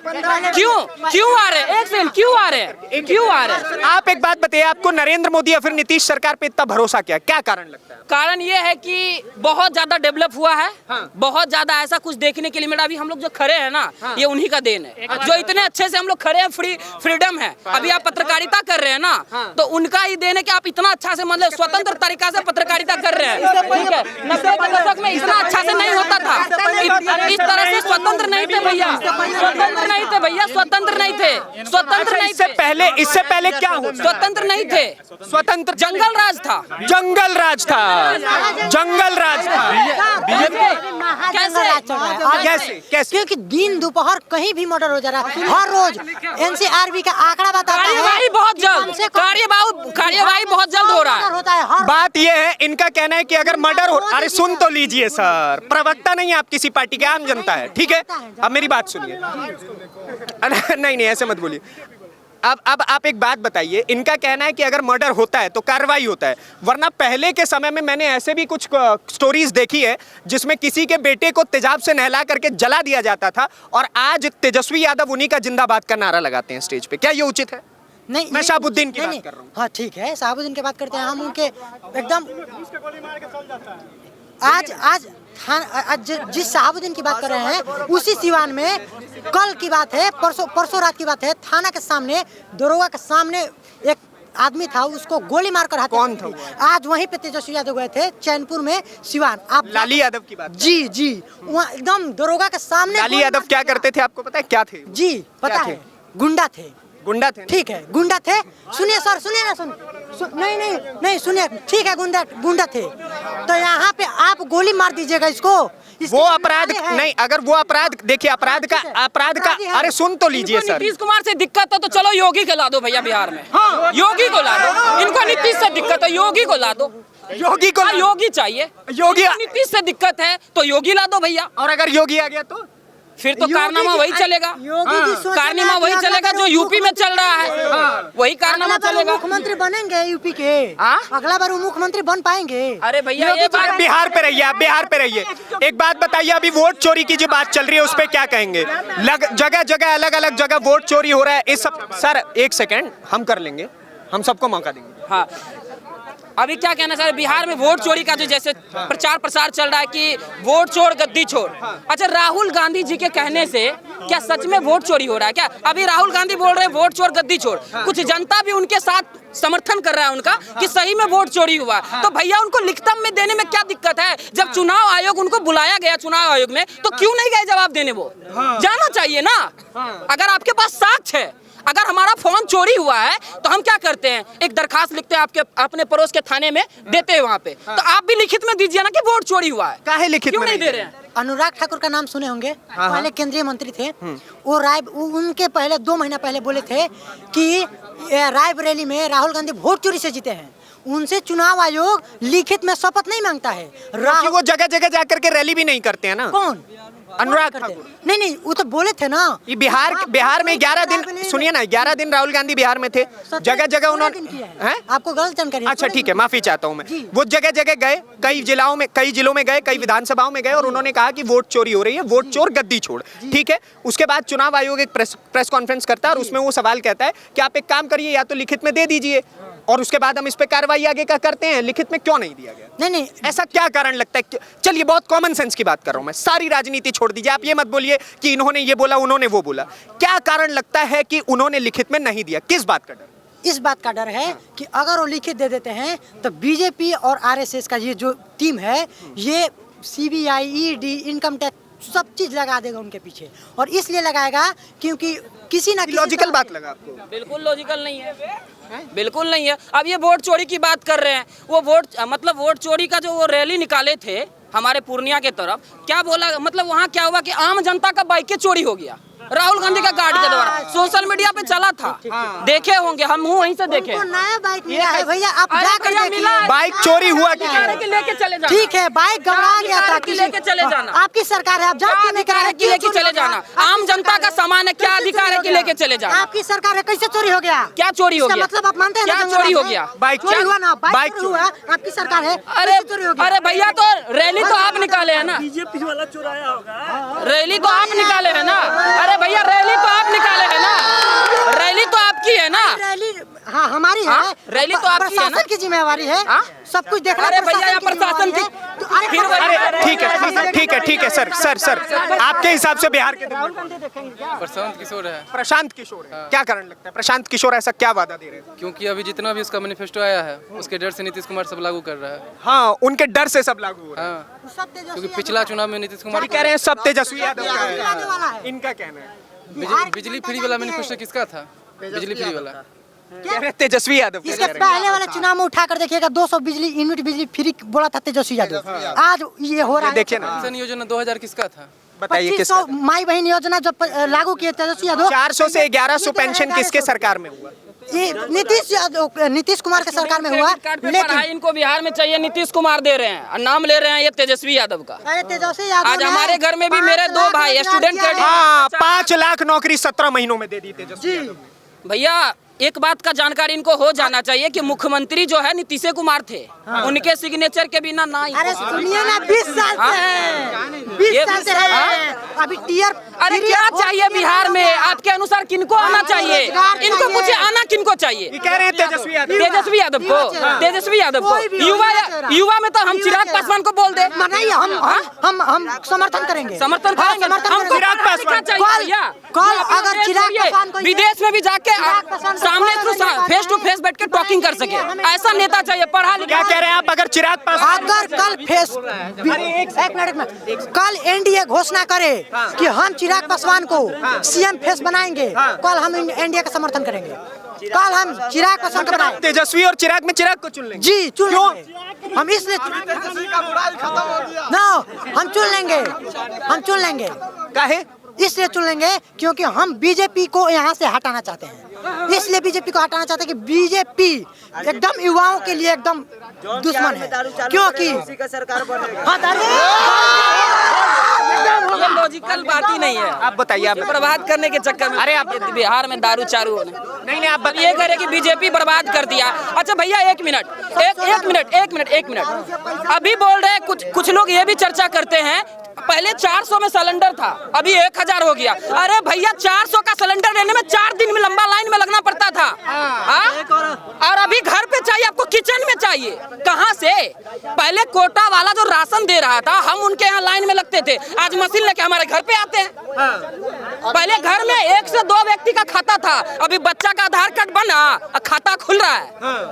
क्यों आ रहे हैं? एक सेकंड, क्यों आ रहे हैं? आप एक बात बताइए, आपको नरेंद्र मोदी या फिर नीतीश सरकार पे इतना भरोसा क्या कारण लगता है? कारण ये है कि बहुत ज्यादा डेवलप हुआ है, बहुत ज्यादा ऐसा कुछ देखने के लिए मिला। अभी हम लोग जो खड़े हैं ना, ये उन्हीं का देन है, जो इतने अच्छे से हम लोग खड़े हैं, फ्रीडम है। अभी आप पत्रकारिता कर रहे हैं ना, तो उनका ही देन है कि आप इतना अच्छा से मतलब स्वतंत्र तरीका से पत्रकारिता कर रहे हैं, ठीक है। 90 के दशक में इतना अच्छा से नहीं होता था, इस तरह से स्वतंत्र नहीं थे भैया, स्वतंत्र नहीं थे। इससे पहले क्या हो? स्वतंत्र नहीं थे, स्वतंत्र जंगल राज था। कैसे? क्योंकि दिन दोपहर कहीं भी मर्डर हो जा रहा है, हर रोज। एनसीआरबी का आंकड़ा बताता है कार्यवाही बहुत जल्द, कार्यवाही बहुत जल्द हो रहा है। बात ये है, इनका कहना है कि अगर मर्डर हो, अरे सुन तो लीजिए सर, प्रवक्ता नहीं आप किसी पार्टी के, आम जनता है, ठीक है। अब मेरी बात सुनिए। नहीं ऐसे मत बोलिए। अब आप एक बात बताइए, इनका कहना है कि अगर मर्डर होता है तो कार्रवाई होता है, वरना पहले के समय में मैंने ऐसे भी कुछ स्टोरीज देखी है जिसमें किसी के बेटे को तेजाब से नहला करके जला दिया जाता था, और आज तेजस्वी यादव उन्हीं का जिंदाबाद का नारा लगाते हैं स्टेज पे। क्या ये उचित है? नहीं, मैं शहाबुद्दीन की बात कर रहा हूँ। हाँ ठीक है, शहाबुद्दीन की बात करते हैं हम, उनके एकदम आज जिस शहाबुद्दीन की बात कर रहे हैं, उसी सिवान में कल की बात है, परसों रात की बात है, थाना के सामने, दरोगा के सामने एक आदमी था, उसको गोली मारकर हत्या। कौन था? आज वहीं पे तेजस्वी यादव गए थे, चैनपुर में, सिवान। आप लाली यादव की बात? जी वहाँ एकदम दरोगा के सामने। लाली यादव क्या करते थे आपको पता है? क्या थे? जी पता है, गुंडा थे। ठीक है, गुंडा थे। सुनिए सर, सुनिए ना, नहीं सुनिए, ठीक है, गुंडा थे। तो यहाँ पे आप गोली मार दीजिएगा इसको, वो अपराध नहीं, अगर वो अपराध, देखिए अपराध का अरे सुन तो लीजिए सर। नीतीश कुमार से दिक्कत है तो चलो योगी को ला दो भैया बिहार में। हाँ, योगी को ला दो। इनको नीतीश से दिक्कत है, योगी को ला दो। योगी चाहिए, नीतीश से दिक्कत है तो योगी ला दो भैया। और अगर योगी आ गया तो फिर तो कारनामा वही चलेगा, कारनामा वही चलेगा जो यूपी में चल रहा है, वही कारनामा चलेगा। मुख्यमंत्री बनेंगे यूपी के, अगला बार वो मुख्यमंत्री बन पाएंगे। अरे भैया ये बिहार पे रहिए, आप बिहार पे रहिए। एक बात बताइए, अभी वोट चोरी की जो बात चल रही है उस पर क्या कहेंगे? जगह जगह अलग अलग जगह वोट चोरी हो रहा है, इस सब। सर एक सेकेंड, हम कर लेंगे, हम सबको मौका देंगे। हाँ, अभी क्या कहना सर, बिहार में वोट चोरी का जो जैसे प्रचार प्रसार चल रहा है कि वोट चोर गद्दी छोड़। अच्छा, राहुल गांधी जी के कहने से क्या सच में वोट चोरी हो रहा है क्या? अभी राहुल गांधी बोल रहे हैं वोट चोर गद्दी छोड़, कुछ जनता भी उनके साथ समर्थन कर रहा है उनका कि सही में वोट चोरी हुआ। तो भैया उनको लिखित में देने में क्या दिक्कत है? जब चुनाव आयोग उनको बुलाया गया चुनाव आयोग में, तो क्यों नहीं गए जवाब देने? वो जाना चाहिए ना। अगर आपके पास साक्ष्य है, अगर हमारा फोन चोरी हुआ है तो हम क्या करते हैं, एक दरखास्त लिखते हैं, आपके अपने पड़ोस के थाने में देते हैं वहाँ पे। तो आप भी लिखित में दीजिए ना कि वोट चोरी हुआ है। काहे लिखित क्यों में नहीं दे रहे हैं? अनुराग ठाकुर का नाम सुने होंगे, पहले केंद्रीय मंत्री थे। वो उनके पहले 2 महीना पहले बोले थे कि रायबरेली में राहुल गांधी वोट चोरी से जीते हैं। उनसे चुनाव आयोग लिखित में शपथ नहीं मांगता है। वो जगह जगह जाकर के रैली भी नहीं करते हैं ना। कौन? अनुराग ठाकुर। नहीं, वो तो बोले थे ना। ये बिहार में 11 दिन, सुनिए ना, 11 दिन राहुल गांधी बिहार में थे, जगह जगह उन्होंने। आपको गलत जानकारी। अच्छा ठीक है, माफी चाहता हूँ मैं। वो जगह जगह गए, कई जिलों में गए, कई विधानसभाओं में गए, और उन्होंने कहा कि वोट चोरी हो रही है, वोट चोर गद्दी छोड़। ठीक है, उसके बाद चुनाव आयोग एक प्रेस कॉन्फ्रेंस करता है, और उसमें वो सवाल कहता है कि आप एक काम करिए, या तो लिखित में दे दीजिए, और उसके बाद हम इस पे कार्रवाई आगे का करते हैं। लिखित में क्यों नहीं दिया गया? नहीं, ऐसा क्या कारण लगता है? चलिए, बहुत कॉमन सेंस की बात कर रहा हूं मैं, सारी राजनीति छोड़ दीजिए। आप ये मत बोलिए कि इन्होंने ये बोला, उन्होंने वो बोला। क्या कारण लगता है कि उन्होंने लिखित में नहीं दिया? किस बात का डर? इस बात का डर है कि अगर वो लिखित दे देते हैं तो बीजेपी और आरएसएस का ये जो टीम है, ये सीबीआई, ईडी, इनकम टैक्स सब चीज लगा देगा उनके पीछे। और इसलिए लगाएगा क्योंकि किसी ना किसी लॉजिकल बात लगा आपको? बिल्कुल लॉजिकल नहीं है, बिल्कुल नहीं है। अब ये वोट चोरी की बात कर रहे हैं, वो वोट चोरी का जो वो रैली निकाले थे हमारे पूर्णिया के तरफ, क्या बोला, मतलब वहाँ क्या हुआ कि आम जनता का बाइकें चोरी हो गया। राहुल गांधी का गार्ड के द्वारा सोशल मीडिया पे चला था, देखे होंगे, हम वहीं से देखे। उनको नया बाइक मिला है भैया, आप अरे जाकर भैया देखिए। मिला है। बाइक चोरी हुआ कि अधिकार है कि लेके चले जाना। ठीक है, बाइक गड़बड़ा गया था, कि लेके चले जाना। आपकी सरकार है, आप जांच क्यों नहीं करा रहे? कि लेके चले जाना, आम जनता का सामान है, क्या अधिकार है कि लेके चले जाना? आपकी सरकार है, कैसे चोरी हो गया? क्या चोरी हो इसका गया? मतलब आप मानते हैं ना क्या जंगल चोरी हो राज गया? है? बाइक चोरी हुआ ना, बाइक बाइक चोरी हुआ, आपकी सरकार है, अरे कैसे चोरी हो गया? अरे भैया तो रैली तो आप निकाले है ना, बीजेपी वाला चुराया होगा। रैली तो आप निकाले है ना। अरे भैया रैली तो आप निकाले है ना, रैली तो आपकी है ना। रैली हाँ हमारी है, हाँ, रैली तो आपकी है ना। प्रशासन की जिम्मेवारी है, हाँ? सब कुछ देखना अरे भैया यहाँ प्रशासन प्रशासन की जिम्मेवारी है। तो अरे फिर वही- अरे ठीक है सर आपके हिसाब से बिहार के प्रशांत किशोर है। प्रशांत किशोर है, क्या कारण लगता है प्रशांत किशोर ऐसा क्या वादा दे रहे हैं? क्योंकि अभी जितना भी उसका मैनिफेस्टो आया है उसके डर से नीतीश कुमार सब लागू कर रहा है। हाँ, उनके डर से सब लागू हो रहा है। हाँ, सब तेजस्वी क्योंकि पिछला चुनाव में नीतीश कुमार ये कह रहे हैं सब तेजस्वी यादव का यादव है, वाला है। इनका कहना है। बिजली फ्री वाला मैनिफेस्टो किसका था? बिजली फ्री वाला कह रहे हैं तेजस्वी यादव का इसके कह रहे हैं। पहले वाले चुनाव में उठाकर देखिएगा, 200 बिजली यूनिट बिजली फ्री बोला था तेजस्वी यादव, आज ये हो रहा है। देखिए ना, पेंशन योजना 2000 किसका था? बताइए 2500 किसका? माई बहन योजना जो लागू किए तेजस्वी यादव, 400 से 1100 पेंशन किसके सरकार में हुआ? ये नीतीश कुमार के सरकार में हुआ। क्रेडिट कार्ड पे लेकिन पढ़ाई इनको बिहार में चाहिए, नीतीश कुमार दे रहे हैं और नाम ले रहे हैं ये तेजस्वी यादव का। अरे तेजस्वी यादव आज ने हमारे घर में भी 5 मेरे 2 लाख भाई रोजगार स्टूडेंट दिया है। क्रेडिट। हाँ, 5 लाख नौकरी 17 महीनों में दे दी तेजस्वी यादव ने। भैया एक बात का जानकारी इनको हो जाना चाहिए कि मुख्यमंत्री जो है नीतीश कुमार थे, उनके सिग्नेचर के बिना ना ही अरे सुनिए ना, 20 साल से है, 20 साल से है, अभी टीयर। अरे क्या चाहिए बिहार में आपके अनुसार, किनको आना चाहिए? इनको कुछ आना किनको चाहिए? ये कह रहे हैं तेजस्वी यादव। तेजस्वी यादव को, तेजस्वी यादव को कोई भी हो, युवा में तो हम चिराग पासवान को बोल दे। नहीं, हम समर्थन करेंगे, समर्थन हाँ, करेंगे। समर्थन हमको करेंगे। चिराग पासवान। चाहिए भैया। कल अगर चिराग पासवान को विदेश में भी जाके चिराग पासवान सामने फेस टू फेस बैठ के टॉकिंग कर सके, ऐसा नेता चाहिए पढ़ा क्या लिखा। कह रहे हैं आप? अगर चिराग पासवान अगर कल एक मिनट कल एनडीए घोषणा करे कि हम चिराग पासवान को सीएम फेस बनाएंगे, कल हम एनडीए का समर्थन करेंगे, कल हम चिराग पासवान को बनाएंगे। तेजस्वी और चिराग में चिराग को चुन लेंगे? जी चुन क्यों? लेंगे हम, इसलिए नो हम चुन लेंगे। काहे? इसलिए चुन लेंगे क्योंकि हम बीजेपी को यहाँ से हटाना चाहते हैं, इसलिए बीजेपी को हटाना चाहते हैं कि बीजेपी एकदम युवाओं के लिए एकदम दुश्मन है, क्योंकि हाँ, ये लॉजिकल बात ही नहीं है। आप बताइए, आप बर्बाद करने के चक्कर में अरे आप बिहार में दारू चारू होने। नहीं आप अब ये कह रहे कि बीजेपी बर्बाद कर दिया। अच्छा भैया एक मिनट, अभी बोल रहे हैं कुछ लोग ये भी चर्चा करते हैं पहले 400 में सिलेंडर था, अभी 1000 हो गया। अरे भैया 400 का सिलेंडर लेने में 4 दिन में लंबा लाइन में लगना पड़ता था, और अभी घर पे चाहिए, आपको किचन में चाहिए। कहाँ से? पहले कोटा वाला जो राशन दे रहा था, हम उनके यहाँ लाइन में लगते थे, आज मशीन लेके हमारे घर पे आते हैं। पहले घर में 1 से 2 व्यक्ति का खाता था, अभी बच्चा का आधार कार्ड बना, खाता खुल रहा है।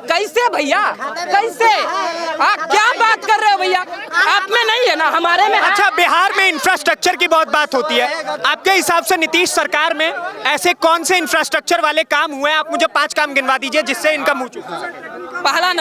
कैसे भैया, कैसे? क्या बात कर रहे हो भैया? आप में नहीं है ना, हमारे में है। अच्छा, बिहार में इंफ्रास्ट्रक्चर की बहुत बात होती है, आपके हिसाब से नीतीश सरकार में ऐसे कौन से इंफ्रास्ट्रक्चर वाले काम हुए हैं? आप मुझे 5 काम गिनवा दीजिए जिससे इनका मुंह चुप हो सके। पहला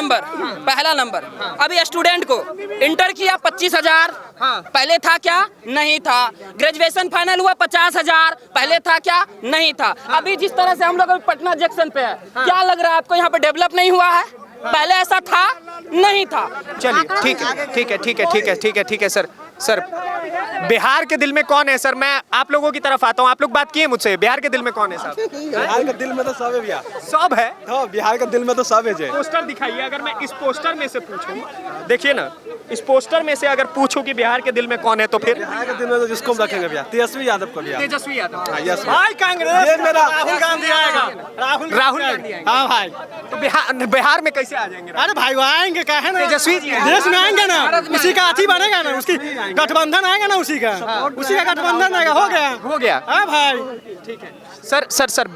नंबर अभी स्टूडेंट को इंटर किया 25,000, पहले था क्या? नहीं था। ग्रेजुएशन फाइनल हुआ 50,000, पहले था क्या? नहीं था। अभी जिस तरह से हम लोग पटना जंक्शन पे है, क्या लग रहा है आपको यहाँ पे डेवलप नहीं हुआ है? पहले ऐसा था नहीं था। चलिए ठीक है सर बिहार के दिल में कौन है सर? मैं आप लोगों की तरफ आता हूँ, आप लोग बात किए मुझसे, बिहार के दिल में कौन है साहब? बिहार के दिल में तो सब है भैया, सब है। हाँ, बिहार के दिल में तो सब है। पोस्टर दिखाइए, अगर मैं इस पोस्टर में से पूछूं, देखिए ना, इस पोस्टर में से अगर पूछूं कि बिहार के दिल में कौन है, तो फिर बिहार के दिल में तो जिसको हम रखेंगे भैया, तेजस्वी यादव को भैया। तेजस्वी यादव। हाँ, यस भाई कांग्रेस ये मेरा राहुल गांधी आएगा। राहुल गांधी आएंगे। हाँ भाई, तो बिहार में कैसे आ जाएंगे? अरे भाई वो आएंगे, कहे ना तेजस्वी जी देश में आएंगे ना, उसी का अथी बनेगा ना, उसकी गठबंधन आएगा ना, उसी का गठबंधन आएगा, हो गया। हाँ भाई ठीक है सर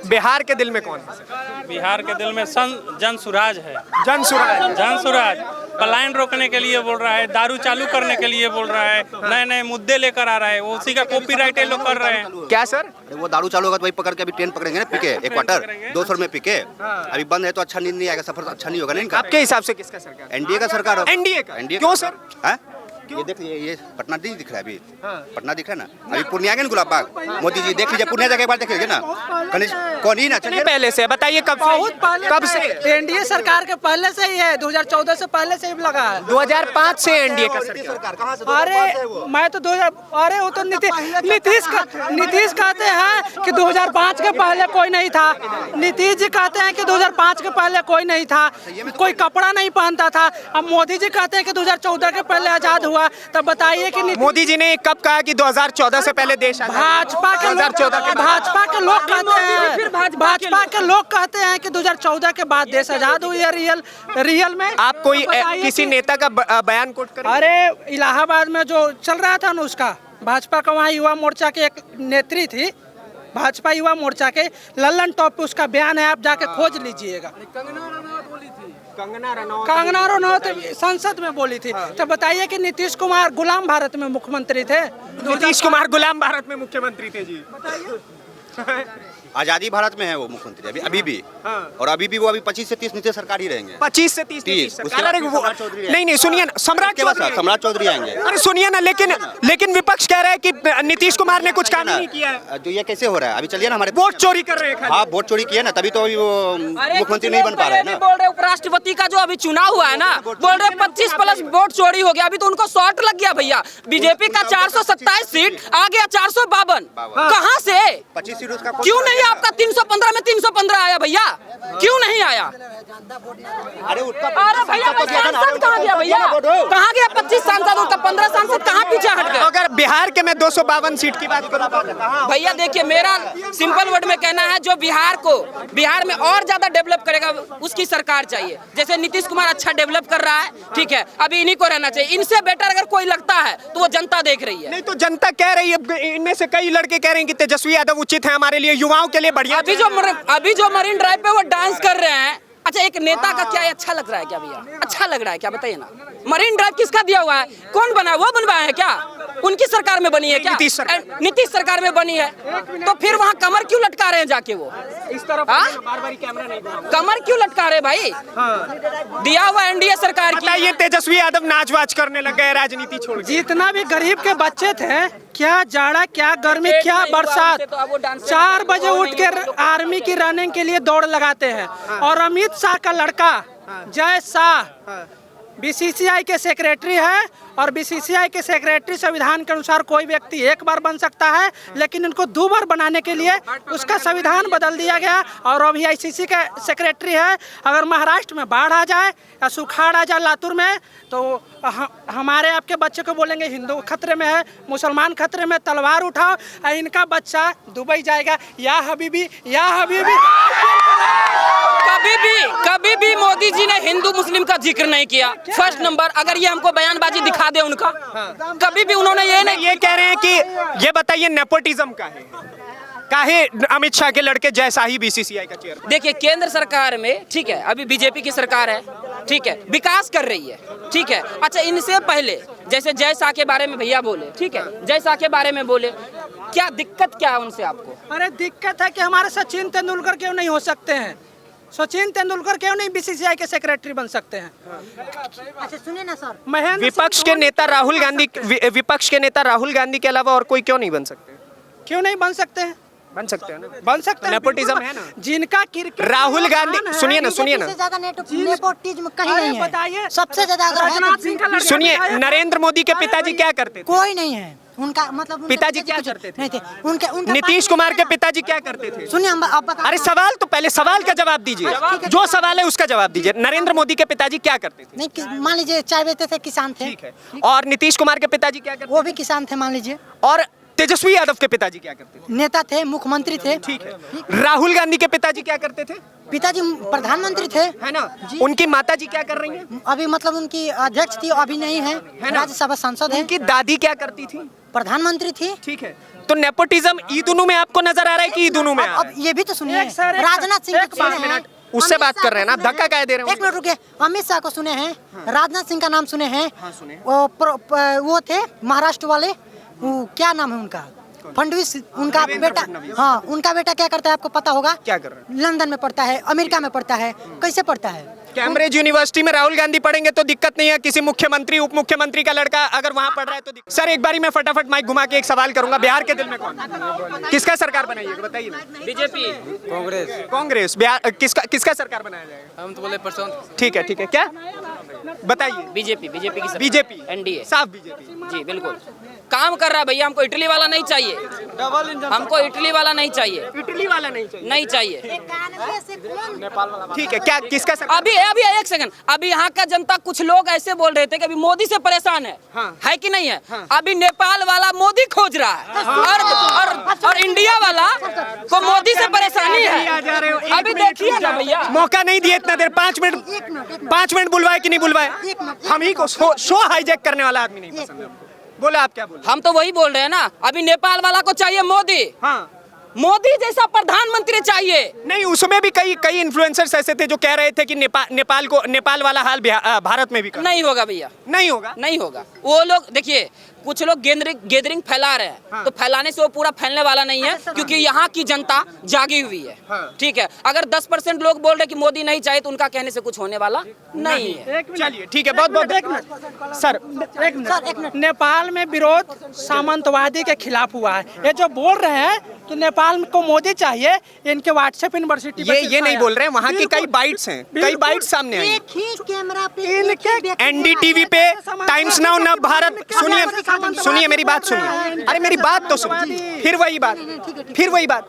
बिहार के दिल में कौन है? बिहार के दिल में जन सुराज है। जन सुराज पलायन रोकने के लिए बोल रहा है, दारू चालू करने के लिए बोल रहा है, नए नए मुद्दे लेकर आ रहा है, वो उसी का कॉपीराइट ये लोग कर रहे हैं। क्या सर? वो दारू चालू होगा तो वही पकड़ के अभी ट्रेन पकड़ेंगे ना, पीके एक क्वार्टर 200 में पीके। अभी बंद है तो अच्छा नींद नहीं आएगा, सफर अच्छा नहीं होगा ना इनका। आपके हिसाब से किसका सरकार? एनडीए का सरकार। एनडीए का? क्यों सर? ये देख लीजिए, ये पटना नहीं दिख रहा है अभी। पटना दिख रहा है ना, अभी पूर्णिया के गुलाब बाग। मोदी जी देख लीजिए, पूर्णिया जगह एक बार देख लीजिए ना, कौन ही ना चलिए। पहले से बताइए कब बहुत पहले कब से? एनडीए सरकार के पहले से ही है, 2014 से पहले से ही लगा है। 2005 से एनडीए का सरकार। कहाँ से? अरे मैं तो 2000 अरे वो तो नीतीश कहते हैं कि 2005 के पहले कोई नहीं था। नीतीश जी कहते हैं कि 2005 के पहले कोई नहीं था, कोई कपड़ा नहीं पहनता था। अब मोदी जी कहते हैं कि 2014 के पहले आजाद हुआ। तब बताइए कि मोदी जी ने कब कहा कि 2014 से पहले देश भाजपा के लोग कहते हैं, भाजपा के लोग कहते हैं कि 2014 के बाद देश आजाद हुई है। रियल में आप कोई किसी नेता का बयान कोट करें? अरे इलाहाबाद में जो चल रहा था ना, उसका भाजपा का वहाँ युवा मोर्चा के एक नेत्री थी, भाजपा युवा मोर्चा के लल्लन टॉप पे उसका बयान है, आप जाके खोज लीजिएगा। कंगना रनौत संसद में बोली थी। तो बताइए कि नीतीश कुमार गुलाम भारत में मुख्यमंत्री थे। नीतीश कुमार गुलाम भारत में मुख्यमंत्री थे जी। आजादी भारत में है वो मुख्यमंत्री अभी भी। और अभी भी वो अभी 25 से 30 नीतीश सरकार ही रहेंगे। 25 से 30 नहीं सुनिए ना, सम्राट चौधरी आएंगे। अरे सुनिए ना, लेकिन विपक्ष कह रहा है कि नीतीश कुमार ने कुछ काम नहीं किया है। तो ये कैसे हो रहा है? अभी चलिए ना, हमारे वोट चोरी कर रहे हैं। हाँ, वोट चोरी किया ना, तभी तो अभी वो मुख्यमंत्री नहीं बन पा रहे हैं ना। बोल रहे उपराष्ट्रपति का जो अभी चुनाव हुआ है ना, बोल रहे 25 प्लस वोट चोरी हो गया। अभी तो उनको शॉर्ट लग गया भैया। बीजेपी का 427 सीट आ गया 452। कहाँ से? 25 सीट उसका क्यों नहीं? आपका 315 में 315 आया भैया, क्यों नहीं आया? अरे भैया सांसद कहाँ गया भैया? कहाँ गया 25 सांसद? उनका 15 सांसद कहाँ पीछे हट गए? अगर बिहार के मैं 252 सीट की बात करूँ भैया, देखिए मेरा सिंपल वर्ड में कहना है, जो बिहार में और ज्यादा डेवलप करेगा उसकी सरकार चाहिए। जैसे नीतीश कुमार अच्छा डेवलप कर रहा है, ठीक है, अभी इन्हीं को रहना चाहिए। इनसे बेटर अगर कोई लगता है तो वो जनता देख रही है। नहीं तो जनता कह रही है, इनमें से कई लड़के कह रहे हैं कि तेजस्वी यादव उचित है हमारे लिए, युवाओं के लिए बढ़िया। अभी जो मरीन ड्राइव पे वो डांस कर रहे हैं, अच्छा एक नेता का क्या अच्छा लग रहा है क्या भैया? अच्छा लग रहा है क्या? बताइए ना। मरीन ड्राइव किसका दिया हुआ है? कौन बना है? वो बनवाया है क्या? उनकी सरकार में बनी है क्या? नीतीश सरकार में बनी है। तो फिर वहाँ कमर क्यों लटका रहे हैं जाके? वो इस तरफ बार-बार कैमरा नहीं घुमाओ। कमर क्यों लटका रहे भाई? दिया हुआ एनडीए सरकार की। ये तेजस्वी यादव नाच वाच करने लग गए राजनीति छोड़ के। जितना भी गरीब के बच्चे थे, क्या जाड़ा, क्या गर्मी, क्या बरसात, 4 बजे उठ के आर्मी की रनिंग के लिए दौड़ लगाते हैं। और अमित शाह का लड़का जय शाह बीसीसीआई के सेक्रेटरी है, और बीसीसीआई के सेक्रेटरी संविधान के अनुसार कोई व्यक्ति एक बार बन सकता है, लेकिन इनको 2 बार बनाने के लिए उसका संविधान बदल दिया गया। और अभी आईसीसी का सेक्रेटरी है। अगर महाराष्ट्र में बाढ़ आ जाए या सुखाड़ आ जाए लातूर में, तो हमारे आपके बच्चे को बोलेंगे हिंदू खतरे में है, मुसलमान खतरे में, तलवार उठाओ। इनका दुबई जाएगा, या हबीबी या हबीबी। कभी भी मोदी जी ने हिंदू मुस्लिम का जिक्र नहीं किया। फर्स्ट नंबर, अगर ये हमको बयानबाजी दिखा दे उनका, कभी भी उन्होंने ये नहीं। ये कह रहे हैं कि ये बताइए नेपोटिज्म का है, काहे अमित शाह के लड़के जैसा ही बीसीसीआई का चेयर? देखिए केंद्र सरकार में, ठीक है, अभी बीजेपी की सरकार है, ठीक है, विकास कर रही है, ठीक है। अच्छा, इनसे पहले जैसे जय शाह के बारे में भैया बोले, ठीक है, जय शाह के बारे में बोले, क्या दिक्कत क्या है उनसे आपको? अरे दिक्कत है कि हमारे सचिन तेंदुलकर क्यों नहीं हो सकते हैं? सचिन तेंदुलकर क्यों नहीं बीसीसीआई के सेक्रेटरी बन सकते हैं? अच्छा सुनिए ना सर, विपक्ष के नेता राहुल गांधी के अलावा और कोई क्यों नहीं बन सकते? क्यों नहीं बन सकते हैं? बन सकते हैं ना, बन सकते हैं। नेपोटिज्म है ना। जिनका क्रिकेट राहुल गांधी, सुनिए ना ज्यादा नेपोटिज्म कहीं नहीं है। बताइए, सबसे ज्यादा अगर सुनिए, नरेंद्र मोदी के पिताजी क्या करते थे? कोई नहीं है उनका, मतलब पिताजी क्या करते थे? नहीं थे उनके नीतीश कुमार के पिताजी क्या करते थे? सुनिए, अरे सवाल तो पहले सवाल का जवाब दीजिए, जो सवाल है उसका जवाब दीजिए। नरेंद्र मोदी के पिताजी क्या करते थे? नहीं, मान लीजिए चाय बेचते थे, किसान थे। ठीक है। और नीतीश कुमार के पिताजी क्या करते? वो भी किसान थे, मान लीजिए। और तेजस्वी यादव के पिताजी क्या करते थे? नेता थे, मुख्यमंत्री थे। ठीक है। राहुल गांधी के पिताजी क्या करते थे? पिताजी प्रधानमंत्री थे, है ना। उनकी माताजी क्या कर रही हैं? अभी मतलब उनकी अध्यक्ष थी, अभी नहीं है, राज्यसभा सांसद है। उनकी दादी क्या करती थी? प्रधानमंत्री थी। ठीक है। तो नेपोटिज्म ई दोनों में आपको नजर आ रहा है कि ई दोनों में? अब ये भी तो सुनिए, राजनाथ सिंह को सुने हैं, उससे बात कर रहे हैं ना, धक्का क्या दे रहे हैं? 1 मिनट रुकिए। अमित शाह को सुने हैं, राजनाथ सिंह का नाम सुने हैं? वो थे महाराष्ट्र वाले, वो क्या नाम है उनका? फडणवीस, उनका बेटा। हाँ, उनका बेटा क्या करता है आपको पता होगा? क्या कर रहा है? लंदन में पढ़ता है, अमेरिका में पढ़ता है। कैसे पढ़ता है? कैम्ब्रिज यूनिवर्सिटी में राहुल गांधी पढ़ेंगे तो दिक्कत नहीं है, किसी मुख्यमंत्री उप मुख्यमंत्री का लड़का अगर वहां पढ़ रहा है तो सर एक बारी मैं फटाफट माइक घुमा के एक सवाल करूंगा, बिहार के दिल में कौन, किसका सरकार बनाइएगा बताइए ना। बीजेपी, कांग्रेस। बिहार किसका सरकार बनाया जाएगा? हम तो बोले परसों। ठीक है क्या बताइए। बीजेपी की सरकार। बीजेपी, एनडीए, साफ बीजेपी। जी बिल्कुल काम कर रहा है भैया, हमको इटली वाला नहीं चाहिए, हमको इटली वाला नहीं चाहिए, इटली वाला नहीं चाहिए, नहीं चाहिए। ठीक है क्या किसका सरकार? अभी एक सेकंड, अभी यहाँ का जनता कुछ लोग ऐसे बोल रहे थे कि अभी मोदी से परेशान है, है कि नहीं है? अभी नेपाल वाला मोदी खोज रहा है और इंडिया वाला को मोदी से परेशानी है। अभी देखिए ना भैया, मौका नहीं दिए इतना देर, 5 मिनट बुलवाए कि नहीं बुलवाए? हम ही को शो हाईजैक करने वाला आदमी नहीं पसंद है। बोले आप क्या बोले? हम तो वही बोल रहे हैं ना, अभी नेपाल वाला को चाहिए मोदी, मोदी जैसा प्रधानमंत्री चाहिए। नहीं, उसमें भी कई इन्फ्लुएंसर्स ऐसे थे जो कह रहे थे कि नेपाल वाला हाल भारत में भी नहीं होगा भैया, नहीं होगा। वो लोग देखिए कुछ लोग गैदरिंग फैला रहे हैं, तो फैलाने से वो पूरा फैलने वाला नहीं है, क्योंकि यहाँ की जनता जागी हुई है। ठीक है, अगर 10% लोग बोल रहे कि मोदी नहीं चाहिए तो उनका कहने से कुछ होने वाला नहीं है। चलिए ठीक है, बहुत सर एक मिनट। नेपाल में विरोध सामंतवादी के खिलाफ हुआ है। ये जो बोल रहे हैं कि नेपाल को मोदी चाहिए, इनके व्हाट्सएप यूनिवर्सिटी ये नहीं बोल रहे हैं, वहाँ की कई बाइट्स हैं, कई बाइट्स सामने आई। एनडीटीवी पे, टाइम्स नाउ, नव भारत, सुनिए मेरी बात सुनिए, अरे मेरी बात तो सुनिए। फिर वही बात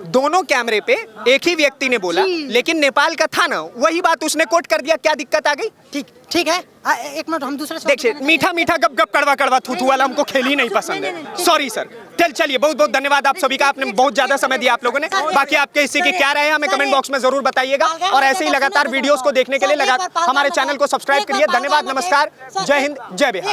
दोनों कैमरे पे एक ही व्यक्ति ने बोला, लेकिन नेपाल का था ना, वही बात उसने कोट कर दिया। क्या दिक्कत आ गई? ठीक है, एक मिनट हम दूसरे देखिए, मीठा गप कड़वा थू वाला हमको खेल ही नहीं पसंद है। Sorry sir. चलिए बहुत धन्यवाद आप सभी का, आपने बहुत ज्यादा समय दिया आप लोगों ने। बाकी आपके हिस्से की क्या रहे हमें कमेंट बॉक्स में जरूर बताइएगा, और ऐसे ही लगातार वीडियोस को देखने के लिए हमारे चैनल को सब्सक्राइब करिए। धन्यवाद, नमस्कार, जय हिंद, जय बिहार।